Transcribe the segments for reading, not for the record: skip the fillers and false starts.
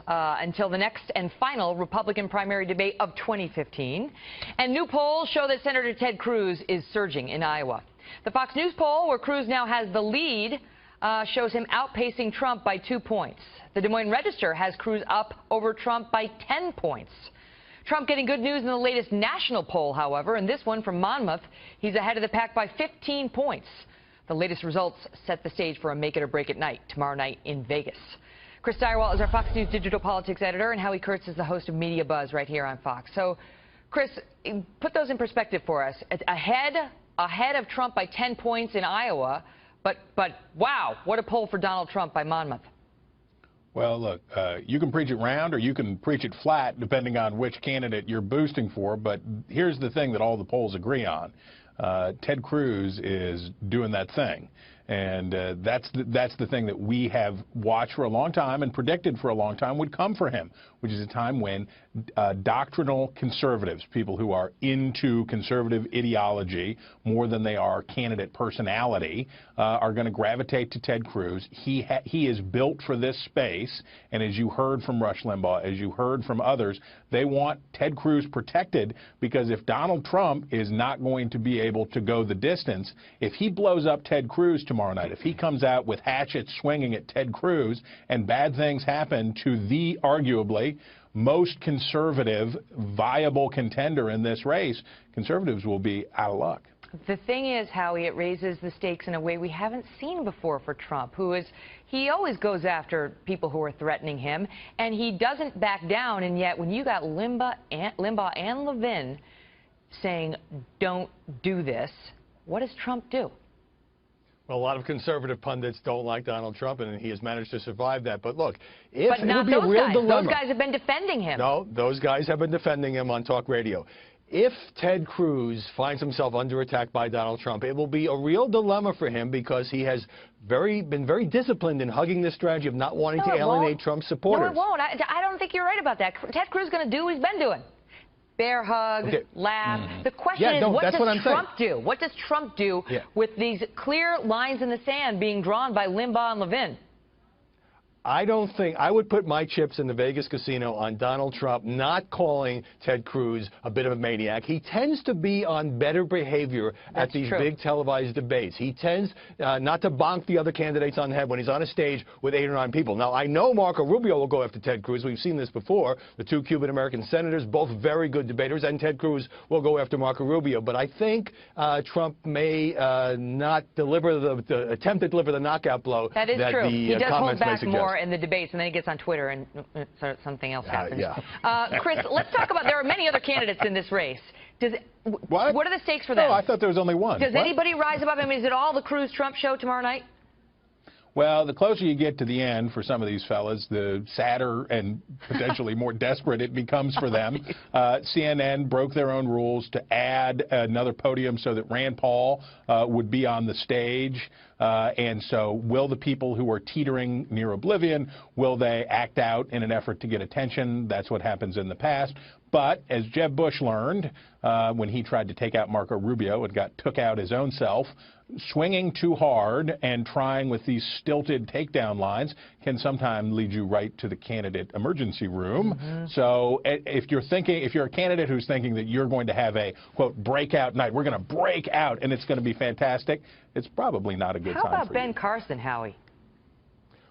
until the next and final Republican primary debate of 2015. And new polls show that Senator Ted Cruz is surging in Iowa. The Fox News poll, where Cruz now has the lead, shows him outpacing Trump by 2 points. The Des Moines Register has Cruz up over Trump by 10 points. Trump getting good news in the latest national poll, however. In this one from Monmouth, he's ahead of the pack by 15 points. The latest results set the stage for a make-it-or-break-it night tomorrow night in Vegas. Chris Steyerwalt is our Fox News digital politics editor, and Howie Kurtz is the host of Media Buzz right here on Fox. So, Chris, put those in perspective for us. It's ahead of Trump by 10 points in Iowa, but wow, what a poll for Donald Trump by Monmouth. Well, look, you can preach it round or you can preach it flat, depending on which candidate you're boosting for. But here's the thing that all the polls agree on. Ted Cruz is doing that thing. And that's the thing that we have watched for a long time and predicted for a long time would come for him, which is a time when doctrinal conservatives, people who are into conservative ideology more than they are candidate personality, are going to gravitate to Ted Cruz. He is built for this space, and as you heard from Rush Limbaugh, as you heard from others, they want Ted Cruz protected, because if Donald Trump is not going to be able to go the distance, if he blows up Ted Cruz tomorrow night, if he comes out with hatchets swinging at Ted Cruz and bad things happen to the arguably most conservative, viable contender in this race, conservatives will be out of luck. The thing is, Howie, it raises the stakes in a way we haven't seen before for Trump, he always goes after people who are threatening him, and he doesn't back down. And yet, when you got Limbaugh and Levin saying, don't do this, what does Trump do? Well, a lot of conservative pundits don't like Donald Trump, and he has managed to survive that. But look, it would be a real dilemma. Those guys have been defending him. No, those guys have been defending him on talk radio. If Ted Cruz finds himself under attack by Donald Trump, it will be a real dilemma for him, because he has been very disciplined in hugging this strategy of not wanting to alienate Trump's supporters. No, it won't. I don't think you're right about that. Ted Cruz is going to do what he's been doing. Bear hug, laugh. The question is, what does Trump do? What does Trump do with these clear lines in the sand being drawn by Limbaugh and Levin? I would put my chips in the Vegas casino on Donald Trump not calling Ted Cruz a bit of a maniac. He tends to be on better behavior at these big televised debates. He tends not to bonk the other candidates on the head when he's on a stage with 8 or 9 people. Now, I know Marco Rubio will go after Ted Cruz. We've seen this before. The 2 Cuban-American senators, both very good debaters, and Ted Cruz will go after Marco Rubio. But I think Trump may not attempt to deliver the knockout blow that is true. The comments may suggest. More in the debates, and then he gets on Twitter and something else happens. Chris, let's talk about, there are many other candidates in this race. What are the stakes for them? Oh, I thought there was only one. Does anybody rise above him? Is it all the Cruz-Trump show tomorrow night? Well, the closer you get to the end for some of these fellas, the sadder and potentially more desperate it becomes for them. CNN broke their own rules to add another podium so that Rand Paul would be on the stage. And so will the people who are teetering near oblivion, will they act out in an effort to get attention? That's what happens in the past. But as Jeb Bush learned when he tried to take out Marco Rubio and took out his own self, swinging too hard and trying with these stilted takedown lines can sometimes lead you right to the candidate emergency room. So if you're a candidate who's thinking that you're going to have a, quote, breakout night, we're going to break out and it's going to be fantastic, it's probably not a good time for you. How about Ben Carson, Howie?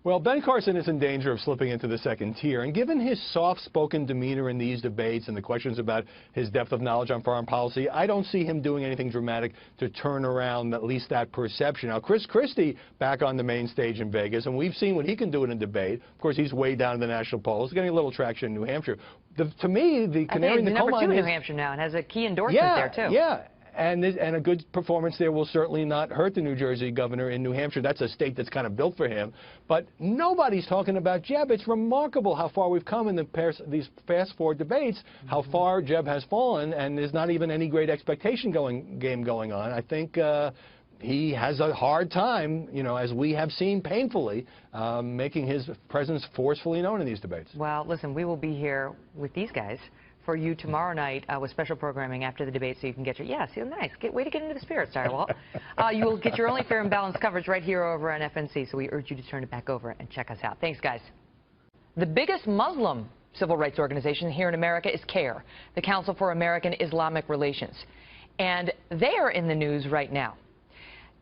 Well, Ben Carson is in danger of slipping into the second tier, and given his soft-spoken demeanor in these debates and the questions about his depth of knowledge on foreign policy, I don't see him doing anything dramatic to turn around at least that perception. Now, Chris Christie back on the main stage in Vegas, and we've seen what he can do in a debate. Of course, he's way down in the national polls, getting a little traction in New Hampshire. To me, the canary in the coal mine is... number 2 in New Hampshire now and has a key endorsement there, too. And a good performance there will certainly not hurt the New Jersey governor in New Hampshire. That's a state that's kind of built for him. But nobody's talking about Jeb. It's remarkable how far we've come in these past 4 debates, how far Jeb has fallen, and there's not even any great expectation game going on. I think he has a hard time, as we have seen painfully, making his presence forcefully known in these debates. Well, listen, we will be here with these guys for you tomorrow night with special programming after the debate, so you can get your, nice. Way to get into the spirit, Steyerwalt. You will get your only fair and balanced coverage right here over on FNC, so we urge you to turn it back over and check us out. Thanks, guys. The biggest Muslim civil rights organization here in America is CARE, the Council for American Islamic Relations. And they are in the news right now.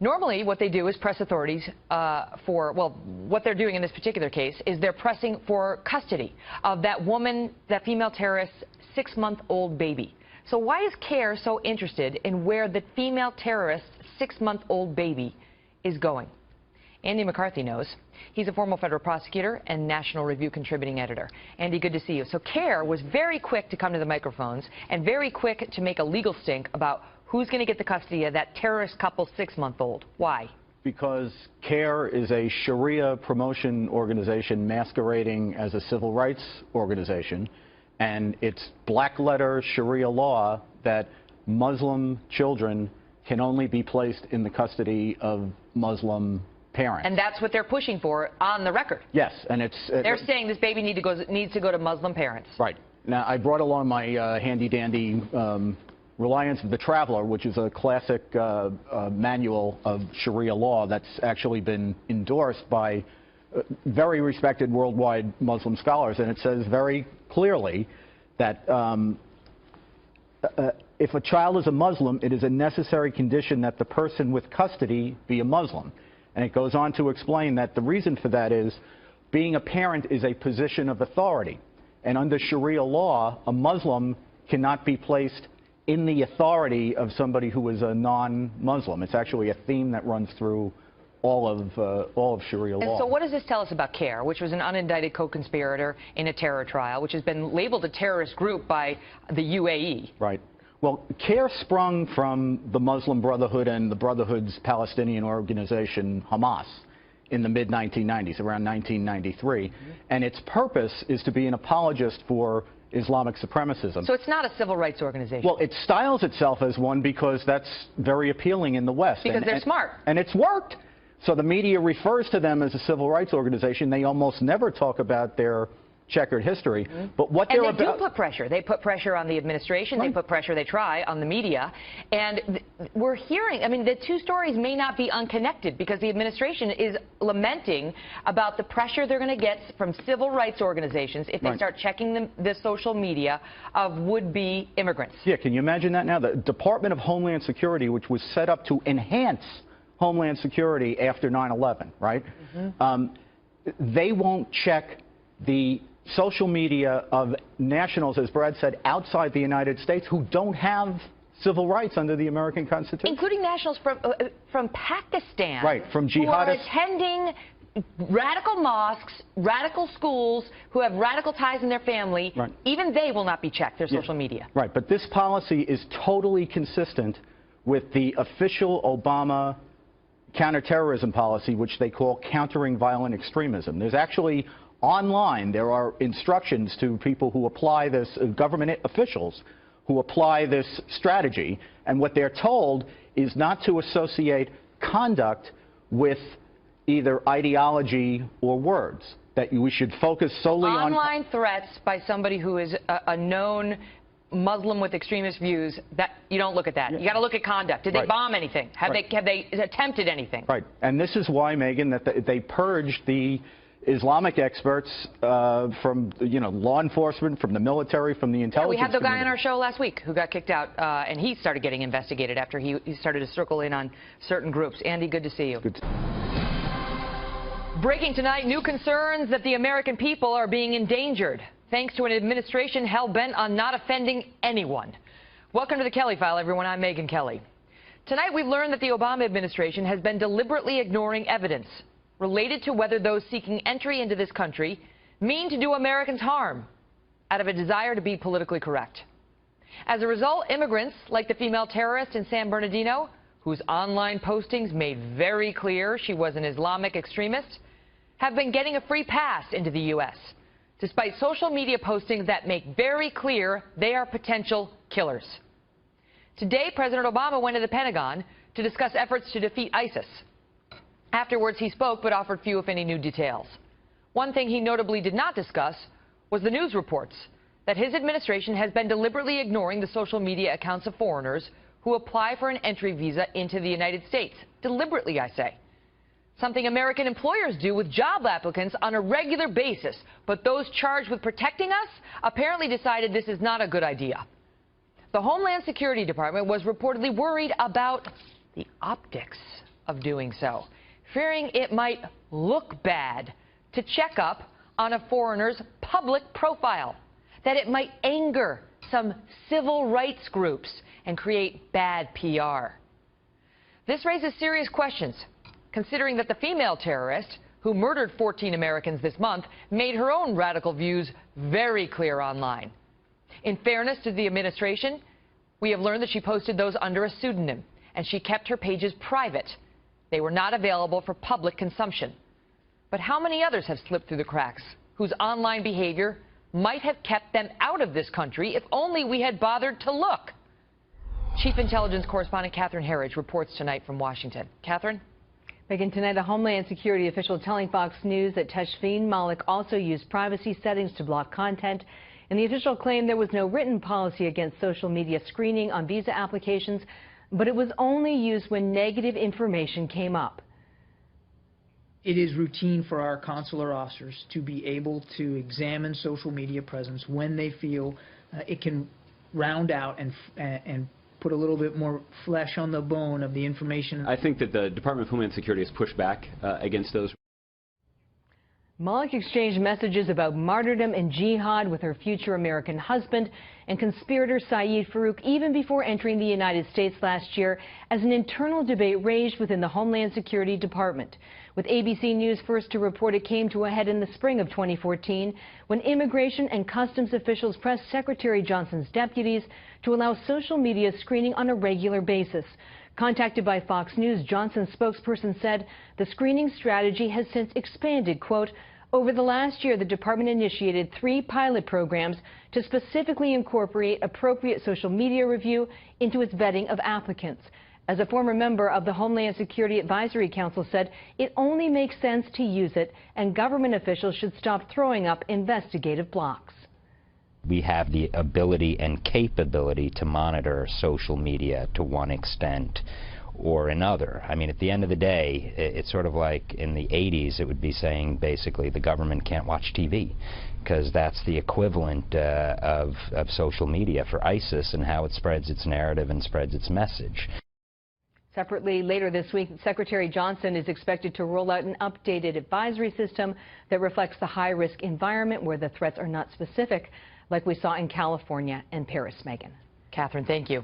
Normally, what they do is press authorities what they're doing in this particular case is they're pressing for custody of that woman, that female terrorist's 6-month-old baby. So why is CARE so interested in where the female terrorist's 6-month-old baby is going? Andy McCarthy knows. He's a former federal prosecutor and National Review contributing editor. Andy, good to see you. So CARE was very quick to come to the microphones and very quick to make a legal stink about who's going to get the custody of that terrorist couple's 6-month-old. Why? Because CARE is a Sharia promotion organization masquerading as a civil rights organization, and it's black-letter Sharia law that Muslim children can only be placed in the custody of Muslim parents. And that's what they're pushing for on the record. Yes, and it's... they're saying this baby needs to go to Muslim parents. Right. Now, I brought along my handy-dandy Reliance of the Traveler, which is a classic manual of Sharia law that's actually been endorsed by very respected worldwide Muslim scholars, and it says very clearly that if a child is a Muslim, it is a necessary condition that the person with custody be a Muslim. And it goes on to explain that the reason for that is being a parent is a position of authority. And under Sharia law, a Muslim cannot be placed in the authority of somebody who is a non-Muslim. It's actually a theme that runs through all of Sharia law. And so what does this tell us about CARE, which was an unindicted co-conspirator in a terror trial, which has been labeled a terrorist group by the UAE? Right. Well, CARE sprung from the Muslim Brotherhood and the Brotherhood's Palestinian organization, Hamas, in the mid-1990s, around 1993. And its purpose is to be an apologist for Islamic supremacism. So it's not a civil rights organization? Well, it styles itself as one because that's very appealing in the West. Because they're smart. And it's worked. So the media refers to them as a civil rights organization. They almost never talk about their checkered history. But what they're about... And they do put pressure. They put pressure on the administration. Right. They put pressure, they try, on the media. And we're hearing, I mean, the two stories may not be unconnected because the administration is lamenting about the pressure they're going to get from civil rights organizations if they start checking the social media of would-be immigrants. Yeah, can you imagine that now? The Department of Homeland Security, which was set up to enhance Homeland Security after 9/11, right? They won't check the social media of nationals, as Brad said, outside the United States who don't have civil rights under the American Constitution. Including nationals from Pakistan. Right, from jihadists. Who are attending radical mosques, radical schools, who have radical ties in their family. Right. Even they will not be checked, their social media. Right, but this policy is totally consistent with the official Obama counterterrorism policy, which they call countering violent extremism. There's actually... Online, there are instructions to people who apply this, government officials who apply this strategy, and what they're told is not to associate conduct with either ideology or words, that we should focus solely on... Online threats by somebody who is a known Muslim with extremist views, that you don't look at that. You got to look at conduct. Did they bomb anything? Have they attempted anything? Right, and this is why, Megyn, that they purged the Islamic experts from, law enforcement, from the military, from the intelligence we had the community. guy on our show last week who got kicked out, and he started getting investigated after he started to circle in on certain groups. Andy, good to see you. Good. Breaking tonight, new concerns that the American people are being endangered, thanks to an administration hell-bent on not offending anyone. Welcome to the Kelly File, everyone. I'm Megyn Kelly. Tonight, we've learned that the Obama administration has been deliberately ignoring evidence related to whether those seeking entry into this country mean to do Americans harm out of a desire to be politically correct. As a result, immigrants like the female terrorist in San Bernardino, whose online postings made very clear she was an Islamic extremist, have been getting a free pass into the U.S., despite social media postings that make very clear they are potential killers. Today, President Obama went to the Pentagon to discuss efforts to defeat ISIS. Afterwards, he spoke but offered few, if any, new details. One thing he notably did not discuss was the news reports that his administration has been deliberately ignoring the social media accounts of foreigners who apply for an entry visa into the United States. Deliberately, I say. something American employers do with job applicants on a regular basis. But those charged with protecting us apparently decided this is not a good idea. The Homeland Security Department was reportedly worried about the optics of doing so, fearing it might look bad to check up on a foreigner's public profile, that it might anger some civil rights groups and create bad PR. This raises serious questions, considering that the female terrorist who murdered 14 Americans this month made her own radical views very clear online. In fairness to the administration, we have learned that she posted those under a pseudonym, and she kept her pages private. They were not available for public consumption. But how many others have slipped through the cracks, whose online behavior might have kept them out of this country if only we had bothered to look? Chief Intelligence Correspondent Catherine Herridge reports tonight from Washington. Catherine? Megyn, tonight a Homeland Security official telling Fox News that Tashfeen Malik also used privacy settings to block content. And the official claimed there was no written policy against social media screening on visa applications, but it was only used when negative information came up. It is routine for our consular officers to be able to examine social media presence when they feel it can round out and put a little bit more flesh on the bone of the information. I think that the Department of Homeland Security has pushed back against those. Malik exchanged messages about martyrdom and jihad with her future American husband and conspirator Saeed Farook even before entering the United States last year, as an internal debate raged within the Homeland Security Department. With ABC News first to report, it came to a head in the spring of 2014 when Immigration and Customs officials pressed Secretary Johnson's deputies to allow social media screening on a regular basis. Contacted by Fox News, Johnson's spokesperson said the screening strategy has since expanded, quote, over the last year, the department initiated 3 pilot programs to specifically incorporate appropriate social media review into its vetting of applicants. As a former member of the Homeland Security Advisory Council said, it only makes sense to use it, and government officials should stop throwing up investigative blocks. We have the ability and capability to monitor social media to one extent or another. I mean, at the end of the day, it's sort of like in the 80s, it would be saying basically the government can't watch TV, because that's the equivalent of social media for ISIS and how it spreads its narrative and spreads its message. Separately, later this week, Secretary Johnson is expected to roll out an updated advisory system that reflects the high-risk environment where the threats are not specific, like we saw in California and Paris. Megyn. Catherine, thank you.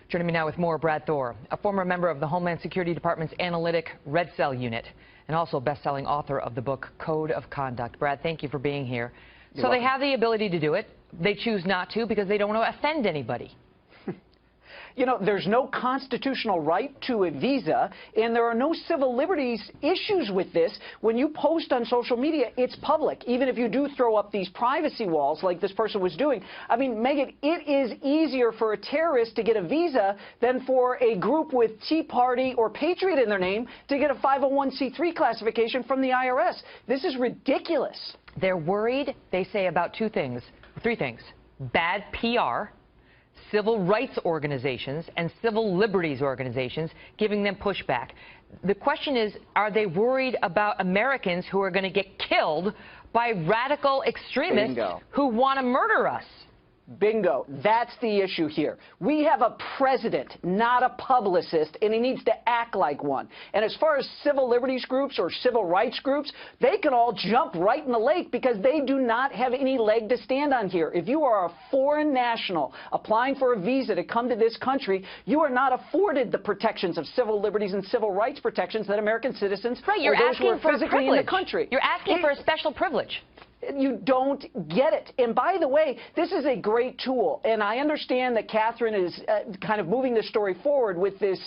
Joining me now with more, Brad Thor, a former member of the Homeland Security Department's Analytic Red Cell Unit and also best-selling author of the book Code of Conduct. Brad, thank you for being here. You're welcome. They have the ability to do it. They choose not to because they don't want to offend anybody. You know, there's no constitutional right to a visa, and there are no civil liberties issues with this. When you post on social media, it's public, even if you do throw up these privacy walls like this person was doing. I mean, Megyn, it is easier for a terrorist to get a visa than for a group with Tea Party or Patriot in their name to get a 501c3 classification from the IRS. This is ridiculous. They're worried, they say, about 3 things. Bad PR, civil rights organizations, and civil liberties organizations giving them pushback. The question is, are they worried about Americans who are going to get killed by radical extremists who want to murder us? Bingo. That's the issue here. We have a president, not a publicist, and he needs to act like one. And as far as civil liberties groups or civil rights groups, they can all jump right in the lake because they do not have any leg to stand on here. If you are a foreign national applying for a visa to come to this country, you are not afforded the protections of civil liberties and civil rights protections that American citizens you're or those who are asking for physically in the country. You're asking for a special privilege. You don't get it. And by the way, this is a great tool. And I understand that Catherine is kind of moving the story forward with this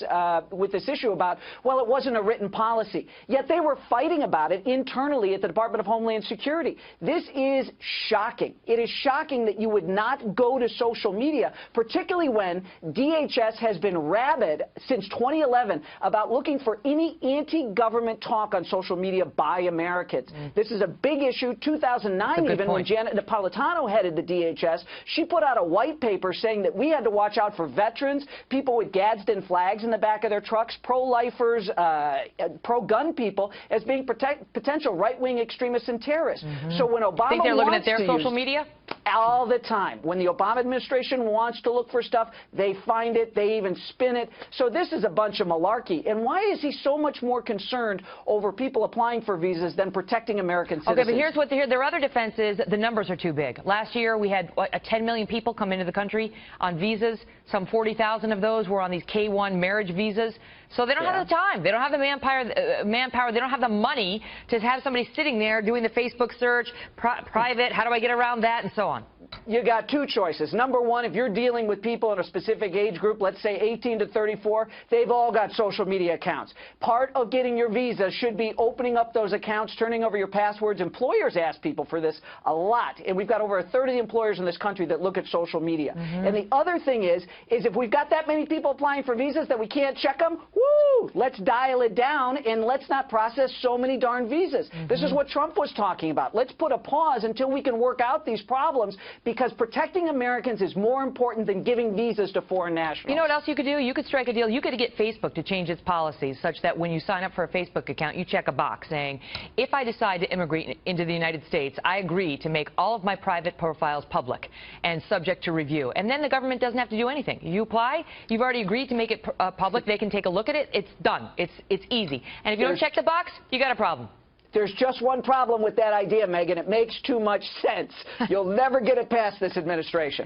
issue about, well, it wasn't a written policy. Yet they were fighting about it internally at the Department of Homeland Security. This is shocking. It is shocking that you would not go to social media, particularly when DHS has been rabid since 2011 about looking for any anti-government talk on social media by Americans. This is a big issue. 2,000 2009, even when Janet Napolitano headed the DHS, she put out a white paper saying that we had to watch out for veterans, people with Gadsden flags in the back of their trucks, pro-lifers, pro-gun people, as being potential right-wing extremists and terrorists. So when Obama think they're looking at their social media? All the time. When the Obama administration wants to look for stuff, they find it, they even spin it. So this is a bunch of malarkey. And why is he so much more concerned over people applying for visas than protecting American citizens? Okay, but here's what their other defense is: the numbers are too big. Last year, we had 10 million people come into the country on visas. Some 40,000 of those were on these K-1 marriage visas. So they don't have the time. They don't have the manpower. They don't have the money to have somebody sitting there doing the Facebook search, private, how do I get around that, and so on. You got two choices. Number one, if you're dealing with people in a specific age group, let's say 18 to 34, they've all got social media accounts. Part of getting your visa should be opening up those accounts, turning over your passwords. Employers ask people for this a lot, and we've got over a third of the employers in this country that look at social media. And the other thing is if we've got that many people applying for visas that we can't check them, woo, let's dial it down and let's not process so many darn visas. This is what Trump was talking about. Let's put a pause until we can work out these problems, because protecting Americans is more important than giving visas to foreign nationals. You know what else you could do? You could strike a deal. You could get Facebook to change its policies such that when you sign up for a Facebook account, you check a box saying, if I decide to immigrate into the United States, I agree to make all of my private profiles public and subject to review. And then the government doesn't have to do anything. You apply, you've already agreed to make it public, they can take a look at it, it's done. It's easy. And if you don't check the box, you got a problem. There's just one problem with that idea, Megyn. It makes too much sense. You'll never get it past this administration.